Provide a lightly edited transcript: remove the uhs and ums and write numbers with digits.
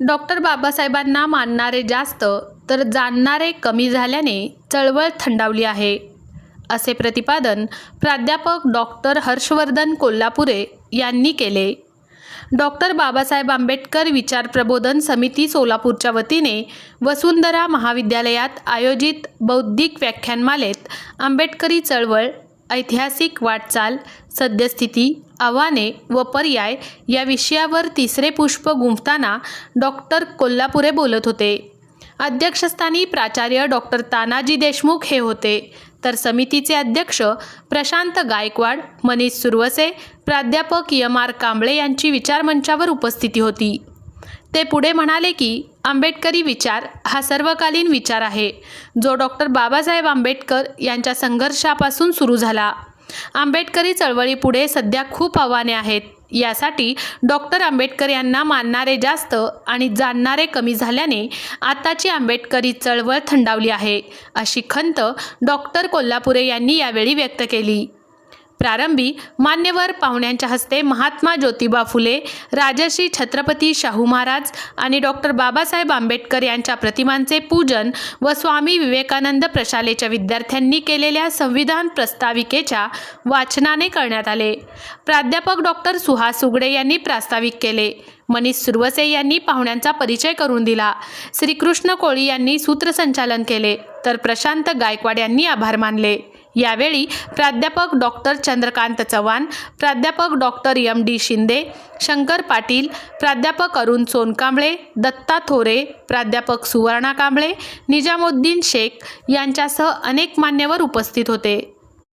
Doctor बाबासाहेबांना मानणारे जास्त तर जाणणारे कमी झाल्याने चळवळ थंडावली आहे, असे प्रतिपादन प्राध्यापक डॉक्टर हर्षवर्धन कोल्हापुरे यांनी केले। डॉक्टर बाबासाहेब आंबेडकर विचार प्रबोधन समिती सोलापूरच्या वतीने वसुंधरा महाविद्यालयात आयोजित बौद्धिक व्याख्यानमालेत आंबेडकरी चळवळ, ऐतिहासिक वाटचाल, सद्यस्थिती, आव्हाने व पर्याय या विषयावर तिसरे पुष्प गुंफताना डॉक्टर कोल्हापुरे बोलत होते। अध्यक्षस्थानी प्राचार्य डॉक्टर तानाजी देशमुख हे होते, तर समितीचे अध्यक्ष प्रशांत गायकवाड, मनीष सुरवसे, प्राध्यापक एम.आर. कांबळे यांची विचारमंचावर उपस्थिती होती। ते पुढे म्हणाले की आंबेडकरी विचार हा सर्वकालीन विचार आहे, जो डॉक्टर बाबासाहेब आंबेडकर यांच्या संघर्षापासून सुरू झाला। आंबेडकरी चळवळीपुढे सध्या खूप आव्हाने आहेत। यासाठी डॉक्टर आंबेडकर यांना मानणारे जास्त आणि जाणणारे कमी झाल्याने आताची आंबेडकरी चळवळ थंडावली आहे, अशी खंत डॉक्टर कोल्हापुरे यांनी यावेळी व्यक्त केली। प्रारंभी मान्यवर पाहुण्यांच्या हस्ते महात्मा ज्योतिबा फुले, राजर्षी छत्रपती शाहू महाराज आणि डॉक्टर बाबासाहेब आंबेडकर यांच्या प्रतिमांचे पूजन व स्वामी विवेकानंद प्रशालेच्या विद्यार्थ्यांनी केलेल्या संविधान प्रस्ताविकेच्या वाचनाने करण्यात आले। प्राध्यापक डॉक्टर सुहास उगडे यांनी प्रास्ताविक केले। मनीष सुरवसे यांनी पाहुण्यांचा परिचय करून दिला। श्रीकृष्ण कोळी यांनी सूत्रसंचालन केले, तर प्रशांत गायकवाड यांनी आभार मानले। यावेळी प्राध्यापक डॉक्टर चंद्रकांत चव्हाण, प्राध्यापक डॉक्टर एम.डी. शिंदे, शंकर पाटील, प्राध्यापक अरुण सोनकांबळे, दत्ता थोरे, प्राध्यापक सुवर्णा कांबळे, निजामुद्दीन शेख यांच्यासह अनेक मान्यवर उपस्थित होते।